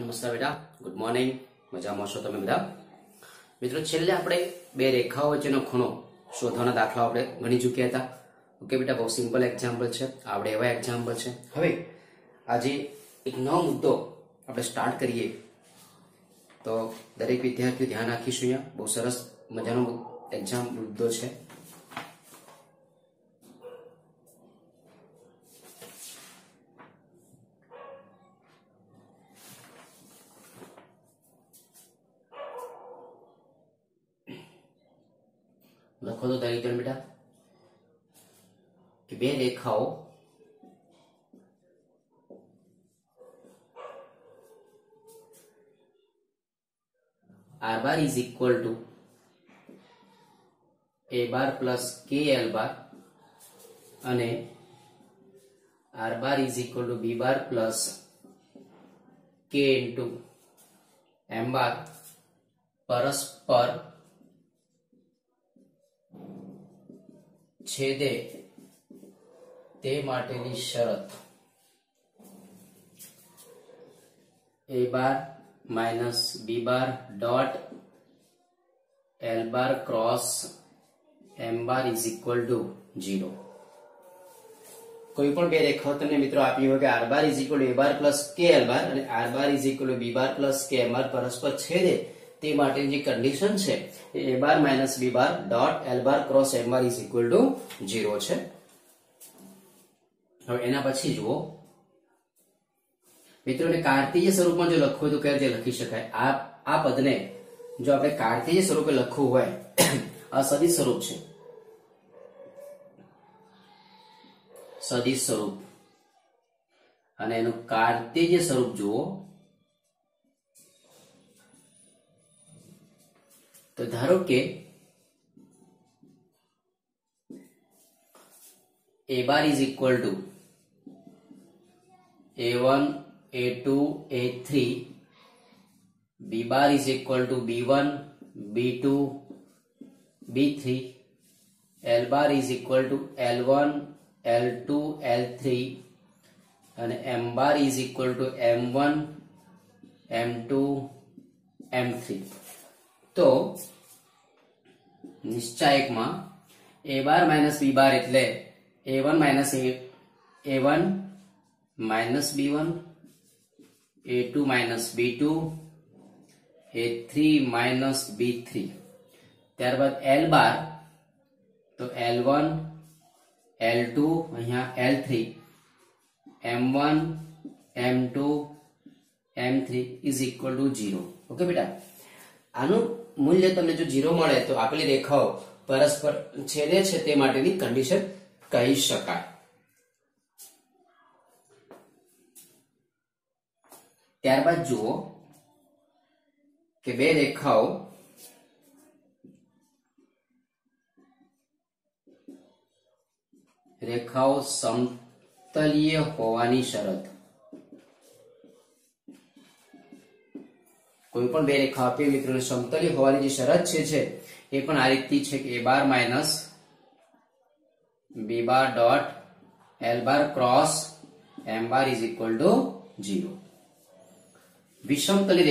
નમસ્કાર બેટા, good morning. મજામાં છો તમે બધા? મિત્રો, છેલ્લે આપણે બે રેખાઓ વચ્ચેનો ખૂણો શોધવાના દાખલાઓ આપણે ગણી ચૂક્યા હતા. ઓકે બેટા, બહુ સિમ્પલ એક્ઝામ્પલ છે, આપણે એવા એક્ઝામ્પલ છે. હવે આજે એક નવો મુદ્દો આપણે સ્ટાર્ટ કરીએ તો દરેક વિદ્યાર્થીઓ ધ્યાન રાખીશું. અહીંયા બહુ સરસ મજાનો એક્ઝામ મુદ્દો છે. લખો તો દરેક જણ બેટા કે બે રેખાઓ r bar is equal to a bar plus k l bar અને r bar is equal to b bar plus k into m bar પરસ્પર છેદે તે માટેની શરત a bar minus b bar dot l bar cross m bar is equal to 0. કોઈ પણ બે રેખાઓ તમને મિત્રો આપી હોય કે r bar is equal to a bar plus k l bar અને r bar is equal to b bar plus k m bar પરસ્પર છેદે તે માટેની જે કન્ડિશન છે એ a bar minus b bar dot l bar cross m bar is equal to 0 છે. હવે એના પછી જુઓ મિત્રોને કાર્તીય સ્વરૂપમાં જો લખવું હોય તો કઈ રીતે લખી શકાય? આ પદને જો આપણે કાર્તીય સ્વરૂપે લખવું હોય, આ સદિશ સ્વરૂપ છે, સદિશ સ્વરૂપ, અને એનું કાર્તીય સ્વરૂપ જુઓ તો ધારો કે a bar is equal to a1 a2 a3, b bar is equal to b1 b2 b3, l bar is equal to l1 l2 l3 અને m bar is equal to m1 m2 m3. તો નિશ્ચાયકમાં a bar minus b bar એટલે a1 minus a1 minus b1 a2 minus b2 a3 minus b3. ત્યારબાદ l bar તો l1 l2 અહીંયા l3 m1 m2 m3 is equal to 0. Okay બેટા, આનું મૂલ્ય તમને જો 0 મળે તો આપેલી રેખાઓ પરસ્પર છેદે છે તે માટેની કન્ડિશન કહી શકાય. ત્યારબાદ જુઓ કે બે રેખાઓ સમતલીય હોવાની શરત. કોઈ પણ બે રેખા આપી મિત્રોને સમતલીય હોવાની જે શરત છે એ પણ આ રીતની છે કે a bar minus b bar dot l bar cross m bar is equal to 0. વિષમતલી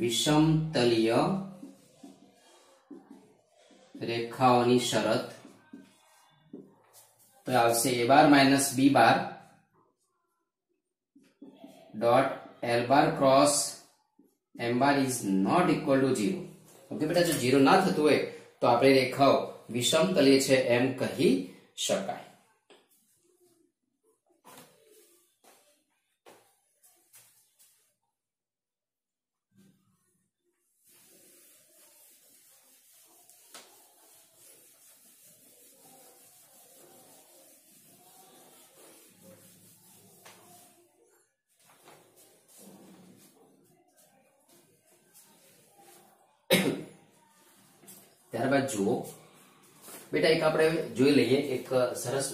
વિષમતલીય રેખાઓની શરત તો આવશે a bar minus b bar dot l bar cross m bar is not equal to 0. Okay બેટા, જો 0 ના થતું હોય તો આપણે રેખાઓ વિષમતલીય છે એમ કહી શકાય. ત્યારબાદ જુઓ બેટા, એક આપણે જોઈ લઈએ, એક સરસ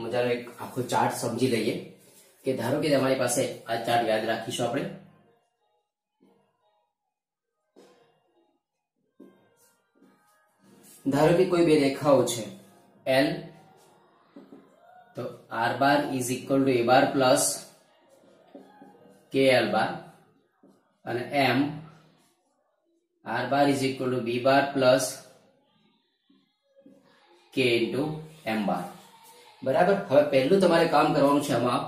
મજાનો એક આખો ચાર્ટ સમજી લઈએ કે ધારો કે તમારી પાસે આ ચાર્ટ યાદ રાખીશું આપણે. ધારો કે કોઈ બે રેખાઓ છે L तो R bar is equal to A bar plus K L bar અને M R bar is equal to B bar plus K into M bar. બરાબર. હવે પહેલું તમારે કામ કરવાનું છે આમાં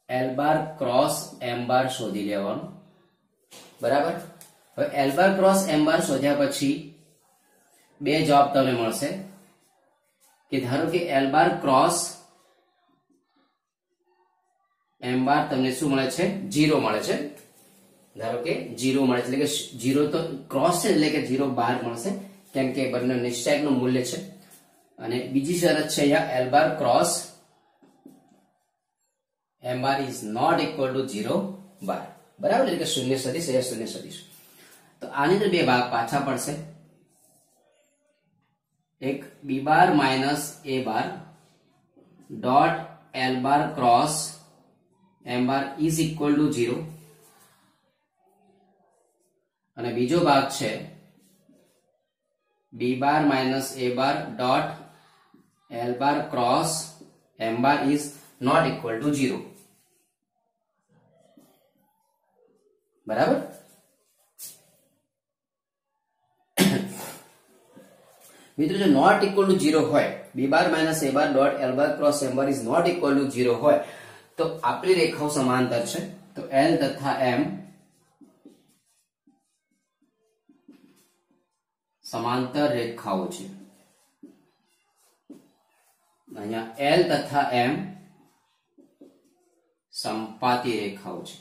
એલ બાર ક્રોસ એમ બાર શોધી લેવાનું. બરાબર. હવે એલ બાર ક્રોસ એમ બાર શોધ્યા પછી બે જવાબ તમને મળશે કે ધારો કે એલ બાર ક્રોસ એમ બાર તમને શું મળે છે? 0 મળે છે. ધારો કે 0 મળે એટલે કે 0 તો ક્રોસ છે એટલે કે 0 બાર મળશે કેમ કે બંને નિશ્ચયકનું મૂલ્ય છે. અને બીજી શરત છે અહીંયા L bar cross M bar is not equal to 0 bar. બરાબર. એટલે કે શૂન્ય સદિશ અહીંયા શૂન્ય સદિશ. તો આની અંદર બે ભાગ પાછા પડશે. એક B bar minus A bar dot L bar cross M bar is equal to 0 અને બીજો ભાગ છે B bar minus A bar dot L bar cross M bar is not equal to 0. બરાબર. મિત્રો જો નોટ ઇક્વલ ટુ 0 હોય B bar minus A bar dot L bar cross M bar is not equal to 0 હોય તો આપણી રેખાઓ સમાંતર છે. તો એલ તથા એમ સમાંતર રેખાઓ છે. અહીંયા એલ તથા એમ સંપાતી રેખાઓ છે.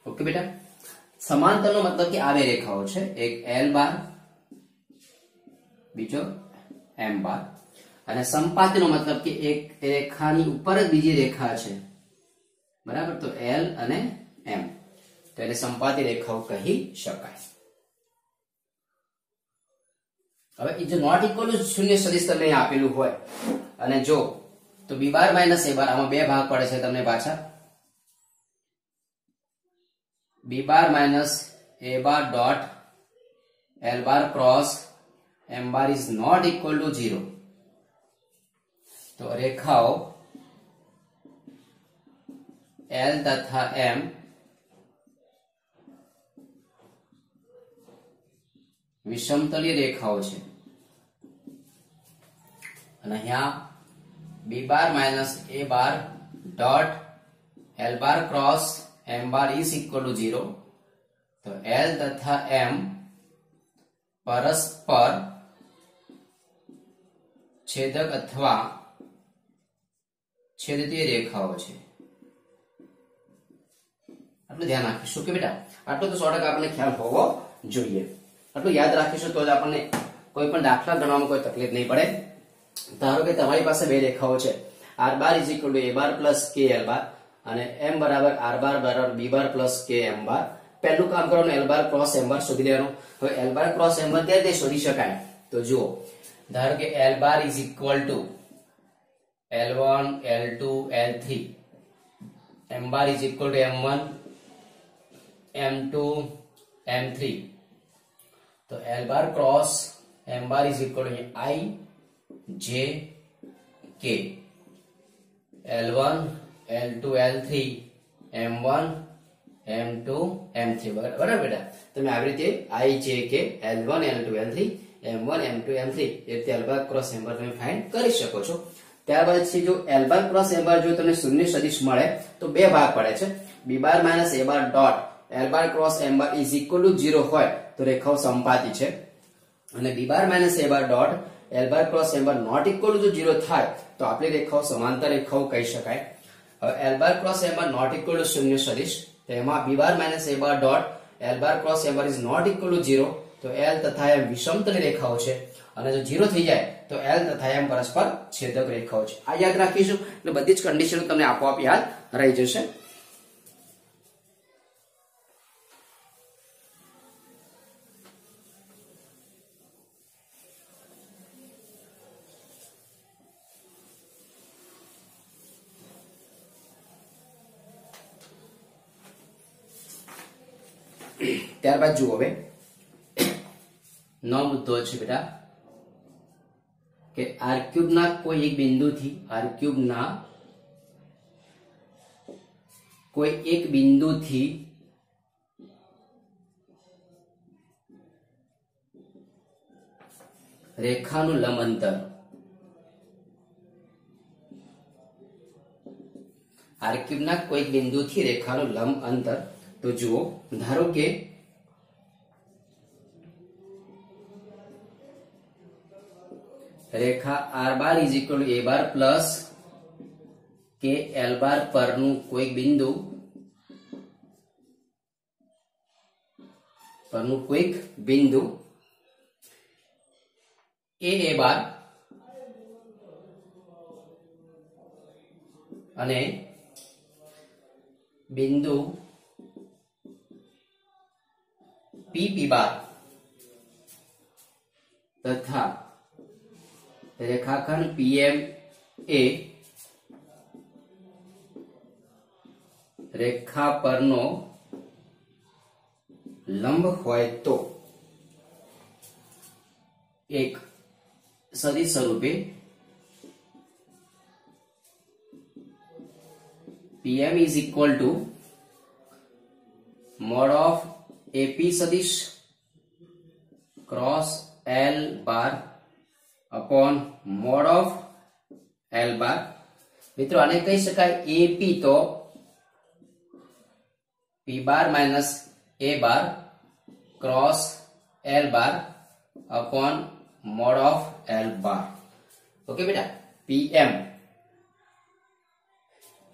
ઓકે બેટા. સમાંતરનો મતલબ કે આ બે રેખાઓ છે. એક એલ બાર બીજો એમ બાર. અને સંપાતીનો મતલબ કે એક રેખાની ઉપર જ બીજી રેખા છે. બરાબર. તો એલ અને એમ તો એને સંપાતી રેખાઓ કહી શકાય. હવે જો નોટ ઇક્વલ ટુ શૂન્ય સદિશ તમને આપેલું હોય અને જો તો બી બાર માઇનસ એ બાર આમાં બે ભાગ પડે છે તમને પાછા. B bar minus A bar dot L bar cross M bar is not equal to 0. તો રેખાઓ એલ તથા એમ વિષમતલીય રેખાઓ છે. અને અહીંયા B bar minus A bar dot L bar cross M bar is equal to 0. તો એલ તથા એમ પરસ્પર છેદક અથવા છેદતી રેખાઓ છે. આટલું ધ્યાન રાખીશું કે બેટા. આટલું તો 100% આપણને ખ્યાલ હોવો જોઈએ. આટલું યાદ રાખીશું તો જ આપણને કોઈ પણ દાખલા ગણવામાં કોઈ તકલીફ નહીં પડે. ધારો કે તમારી પાસે બે રેખાઓ છે R bar is equal to A bar plus K L bar અને એમ બરાબર આર બાર બરાબર બી બાર પ્લસ કે એમ બાર. પહેલું કામ કરવાનું એલ બાર ક્રોસ એમ બાર શોધી લેવાનું. હવે એલ બાર ક્રોસ એમ બાર ક્યારે રીતે શોધી શકાય? તો જુઓ ધારો કે L bar is equal two L1 L2 L3 m bar is equal to m1 m2 m3. तो L bar cross m bar is equal to I J K. L1 L2 L3 m1 m2 m3 બરાબર બેટા. તમે આવી રીતે I J K L1 L2 L3 m1 m2 m3 એ રીતે L bar cross m bar તમે find કરી શકો છો. ત્યારબાદ છે જો L bar cross m bar જો તમને શૂન્ય સદિશ મળે તો બે ભાગ પડે છે. b bar minus a bar dot L bar cross m bar is equal to 0 હોય તો રેખાઓ સંપાતી છે અને b bar minus a bar dot L bar cross m bar not equal to 0 થાય તો આપણી રેખાઓ સમાંતર રેખાઓ કહી શકાય. હવે L bar cross m bar not equal to શૂન્ય સદિશ તો એમાં b bar minus a bar dot L bar cross m bar is not equal to 0 તો L તથા m વિષમતલી રેખાઓ છે અને જો 0 થઈ જાય તો L તથા m પરસ્પર છેદક રેખાઓ છે. આ યાદ રાખીશું એટલે બધી જ કન્ડિશનો તમને આપોઆપ યાદ રહી જશે. ત્યારબાદ જુઓ હવે 9 મુદ્દો છે બેટા કે આર ક્યુબ ના કોઈ એક બિંદુથી આર ક્યુબ ના કોઈ એક બિંદુથી રેખાનું લંબ અંતર આર ક્યુબ ના કોઈ બિંદુથી રેખાનું લંબ અંતર. તો જુઓ, ધારો કે રેખા R bar is equal to A bar plus K L bar પરનું કોઈ બિંદુ એ બાર અને બિંદુ પી બાર તથા રેખાખંડ પીએમ એ રેખા પરનો લંબ હોય તો એક સદિશ સ્વરૂપે Pm is equal to mod of AP સદિશ cross L bar upon mod of L bar. મિત્રો આને કહી શકાય AP તો P bar minus A bar cross L bar upon mod of L bar. Okay બેટા, PM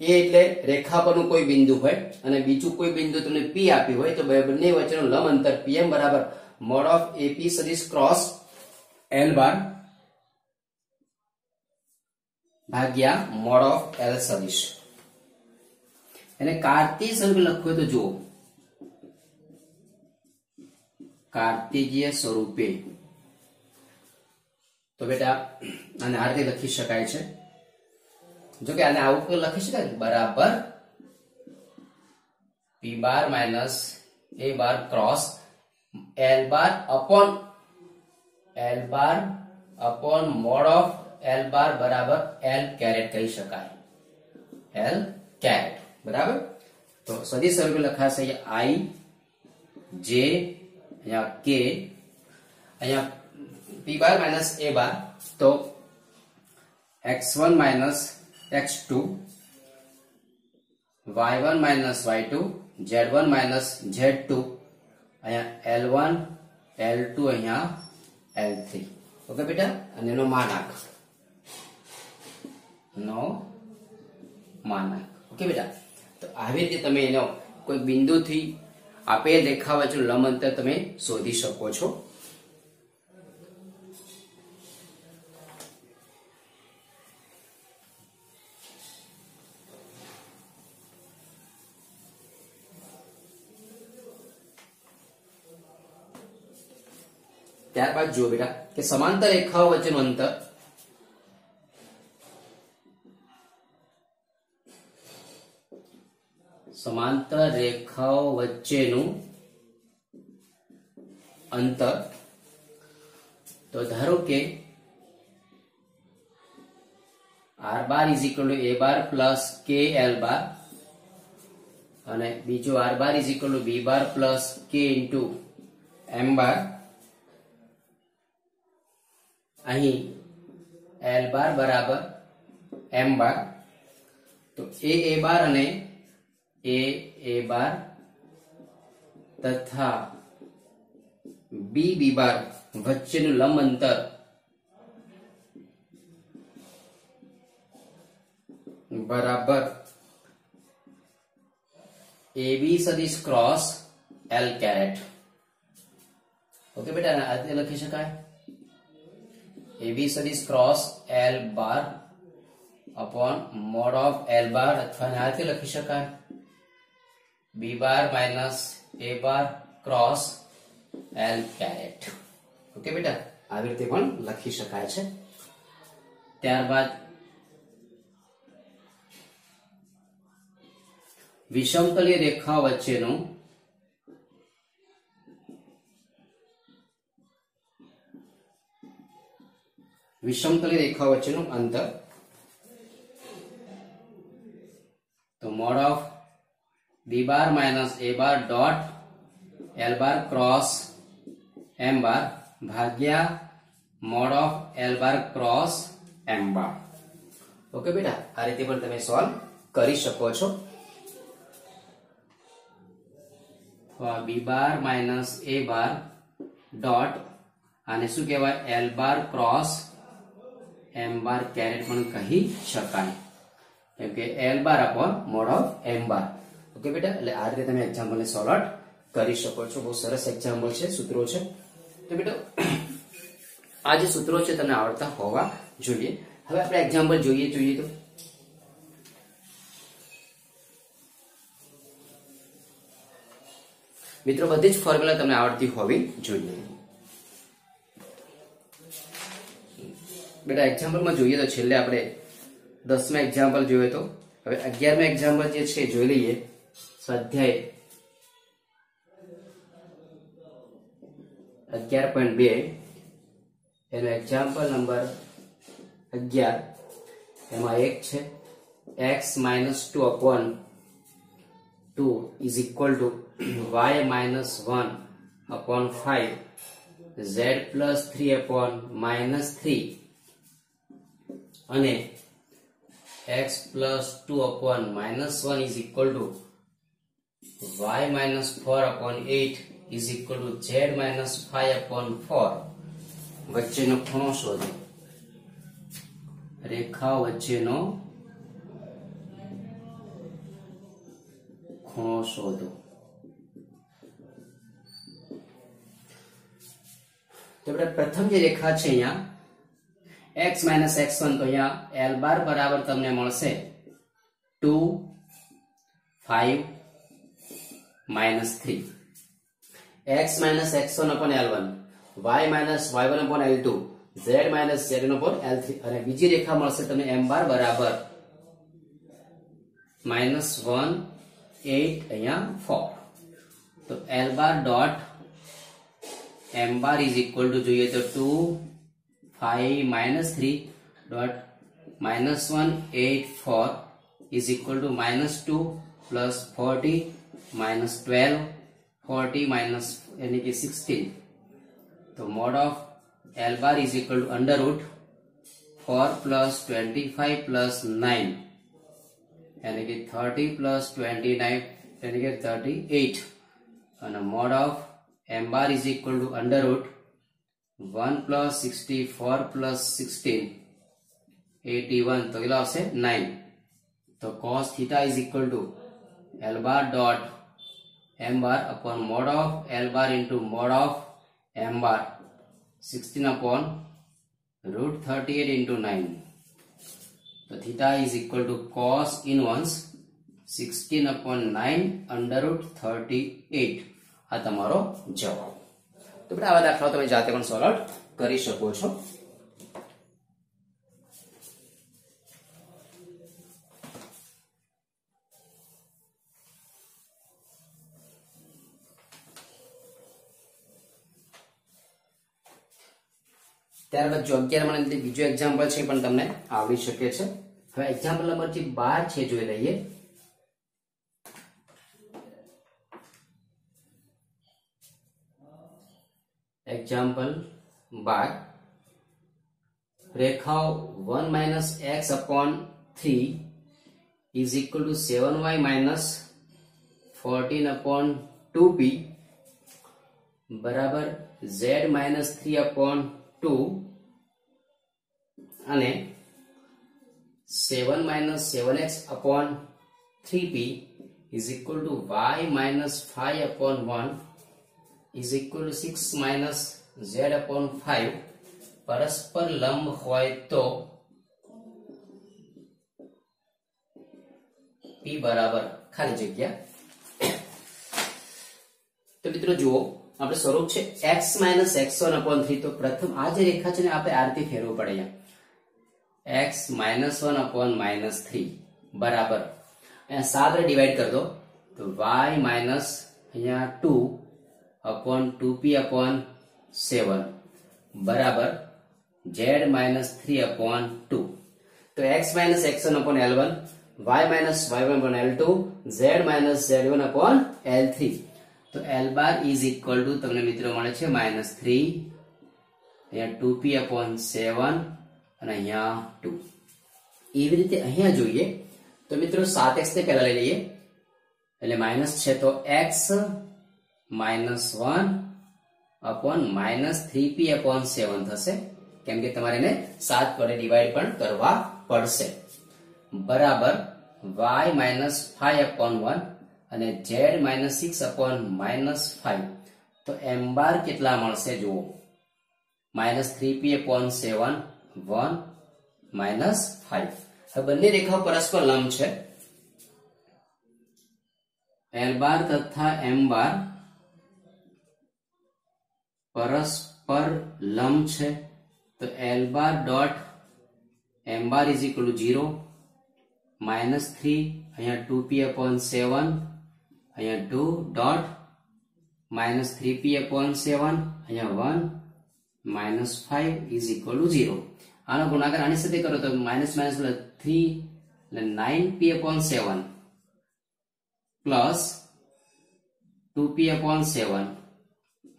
એ એટલે રેખા પરનું કોઈ બિંદુ હોય અને બીજું કોઈ બિંદુ તમને P આપ્યું હોય તો બંને વચ્ચેનું લંબ અંતર PM બરાબર mod of AP સદિશ ક્રોસ L bar ભાગ્યા mod of L સદિશ. એને કાર્તીય સ્વરૂપે લખવું તો જુઓ, કાર્તેજીય સ્વરૂપે તો બેટા આને આ રીતે લખી શકાય છે. જો કે આને આવું લખી શકાય બરાબર P bar minus A bar cross L bar upon mod of L બાર બરાબર L કેરેટ કહી શકાય. L કેરેટ બરાબર. તો સદિશ સ્વરૂપે લખાશે I J અહીંયા K અહીંયા P બાર માઇનસ A બાર તો x1 minus x2 y1 minus y2 z1 minus z2 અહીંયા L1 L2 અહીંયા L3. ઓકે બેટા, અને એનો માનાંક ઓકે બેટા. તો આવી રીતે તમે એનો કોઈ બિંદુથી આપેલ રેખા વચ્ચેનું લંબ અંતર તમે શોધી શકો છો. ત્યારબાદ જુઓ બેટા કે સમાંતર રેખાઓ વચ્ચેનું અંતર તો ધારો કે R bar is equal two A bar plus K L બાર અને બીજો R bar is equal two B bar plus K into M બાર. અહીં L બાર બરાબર M બાર. તો A બાર અને A બાર તથા B બાર વચ્ચેનું લંબ અંતર બરાબર AB સદિશ ક્રોસ L કેરેટ. ઓકે બેટા, આ રીતે લખી શકાય AB સદિશ cross L bar upon mod of L bar અથવા આ રીતે લખી શકાય B bar minus A bar cross L caret. Okay બેટા, આવી રીતે પણ લખી શકાય છે. ત્યારબાદ વિષમતલીય રેખાઓ વચ્ચેનું વિષમતલી રેખાઓ વચ્ચેનું અંતર, તો mod of B bar minus A bar dot L bar cross M bar ભાગ્યા mod of L bar cross M bar. Okay બેટા, આ રીતે પણ તમે સોલ્વ કરી શકો છો. બી bar minus A bar dot આને શું કહેવાય, L bar cross M bar caret પણ કહી શકાય, કેમ કે L bar upon mod of M bar. Okay બેટા, એટલે આ રીતે તમે એક્ઝામ્પલને સોલ્વ કરી શકો છો. બહુ સરસ એક્ઝામ્પલ છે, સૂત્રો છે. તો બેટા આ જે સૂત્રો છે તમને આવડતા હોવા જોઈએ. હવે આપણે એક્ઝામ્પલ જોઈએ તો મિત્રો બધી જ ફોર્મ્યુલા તમને આવડતી હોવી જોઈએ. બેટા એક્ઝામ્પલમાં જોઈએ તો છેલ્લે આપણે 10મા એક્ઝામ્પલ જોઈએ તો હવે 11મા એક્ઝામ્પલ જે છે જોઈ લઈએ. સ્વાધ્યાય 11.2 એનો એક્ઝામ્પલ નંબર 11. એમાં એક છે x - 2 upon 2 is equal to y - 1 upon 5 z plus 3 upon -3 અને x plus 2 upon -1 is equal to y minus 4 upon 8 is equal to z minus 5 upon 4. વચ્ચેનો ખૂણો શોધો. રેખા વચ્ચેનો ખૂણો શોધો. તો પ્રથમ જે રેખા છે અહીંયા x minus x1, તો અહીંયા l બાર બરાબર તમને મળશે 2 5 -3. x minus x1 upon l1, y minus y1 upon l2, z minus z1 upon l3. અને બીજી રેખા મળશે તમને m બાર બરાબર -1 8 અહીંયા 4. તો l bar dot m bar is equal to જોઈએ તો 2 5 -3 dot -1 8 4 is equal to -2 plus 40 minus 12 40 minus यानी कि 16. तो mod of L bar is equal to under root 4 plus 25 plus 9 यानी कि 30 plus 29 यानी कि 38. and mod of M bar is equal to under root 1 plus 64 plus 16 81. तो कितना આવશે 9. तो cos theta is equal to L bar dot M bar upon mod of L bar into mod of M bar 16 upon root 38 into 9. तो theta is equal to cos inverse 16 upon 9 under root 38. આ તમારો જવાબ. તો બેટા આવા દાખલાઓ તમે જાતે પણ સોલ્વ કરી શકો છો. ત્યારબાદ જો 11 મને બીજો એક્ઝામ્પલ છે પણ તમને આવડી શકે છે. હવે એક્ઝામ્પલ નંબર જે 12 છે જોઈ લઈએ. एग्जाम्पल 12. रेखाओं 1 minus x upon 3 is equal to 7y minus 14 upon 2p बराबर z minus 3 upon 2 અને 7 minus 7x upon 3p is equal to y minus 5 upon 1 is equal to 6 minus z upon 5 परस्पर लंब होय तो p बराबर खाली जग्या. तो मित्रों जुओ આપણે સ્વરૂપ છે x minus x1 upon 3. તો પ્રથમ આ જે રેખા છે ને આપણે આ રીતે ફેરવવું પડે. x minus 1 upon minus 3 બરાબર અહીંયા 7 રે ડિવાઈડ કરી દો તો y minus અહીંયા 2 upon 2p upon 7 बराबर z माइनस 3/2 तो x minus x1 upon L1 y minus y1 upon L2 z minus z1 upon L3 तो L bar is equal to તમને મિત્રો મળે છે -3 અહીંયા 2p/7 અને અહીંયા 2 એવી રીતે અહીંયા જોઈએ તો મિત્રો 7x ને પહેલા લઈ લઈએ એટલે માઈનસ છે તો x -1 अपॉन -3p/7 થશે કેમ કે તમારે એને 7 વડે ડિવાઈડ પણ કરવા પડશે બરાબર y -5/1 અને z -6/-5 તો m બાર કેટલા મળશે જુઓ -3p/7 1 -5 હવે બંને રેખાઓ પરસ્પર લંબ છે l બાર તથા m બાર परस्पर लंब छे तो L bar dot M bar is equal to 0 -3 अहिया 2p/7 अहिया 2 डॉट -3p/7 अहिया 1 -5 इज इक्वल टू 0 आनो गुणाकार आनी साथे करो तो माइनस माइनस 3 એટલે 9p/7 plus 2p/7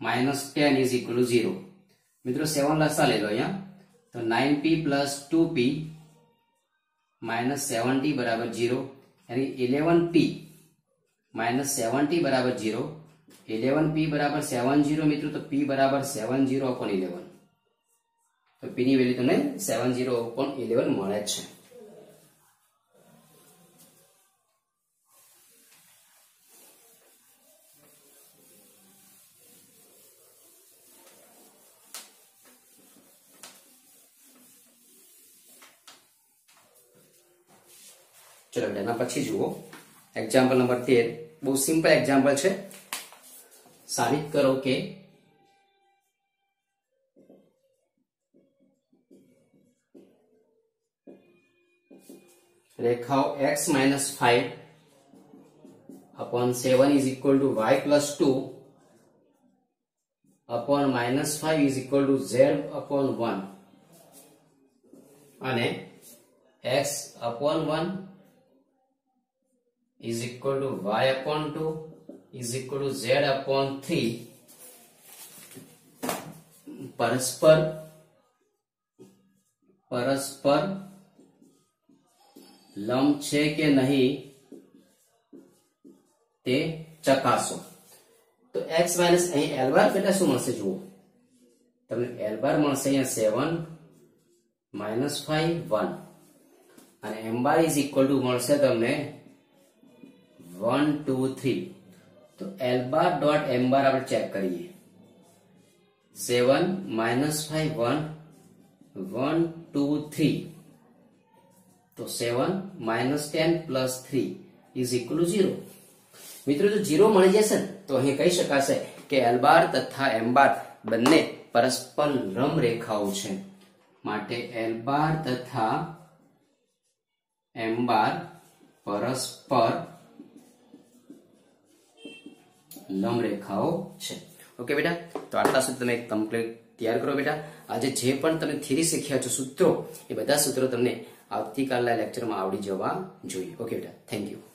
-10 is equal to 0 मित्रों 7 लसा ले लो यहाँ तो 9p प्लस 2p -7t बराबर 0 यानी 11p -7t बराबर 0 11p बराबर 70 मित्रों तो p बराबर 70/11 तो p ની વેલ્યુ તમને 70/11 મળે છે चलो बेटा पछी जुओ एग्जाम्पल नंबर 13 बहुत सिंपल एग्जाम्पल है साबित करो के रेखाओं x -5/7 is equal to y + 2 upon -5 is equal to z/1 અને x/1 is equal to y/2 is equal to z/3 परस्पर लंब छे के नहीं ते चकासो तो x माइनस अहीं l बार કેટલા શું મળશે જુઓ તમને l બાર મળશે અહીંયા 7 -5 1 અને m બાર इज इक्वल टू મળશે તમને 1 2 3 तो L bar dot M bar आप चेक करिए 7 -5 1 1 2 3 तो 7 -10 प्लस 3 इज इक्वल टू 0 मित्रों जो 0 मळी जशे तो અહીં કહી શકાશે કે L बार तथा M बार બંને પરસ્પર લંબ રેખાઓ છે માટે L बार तथा M बार परस्पर लंब रेखाओ छे ओके बेटा तो आटला सूत्र તમે કમ્પ્લીટ તૈયાર કરો બેટા આજે જે પણ તમે થિયરી શીખ્યા છો સૂત્રો એ બધા સૂત્રો તમને આવતીકાલના લેક્ચરમાં આવડી જવા જોઈએ ઓકે બેટા થેન્ક યુ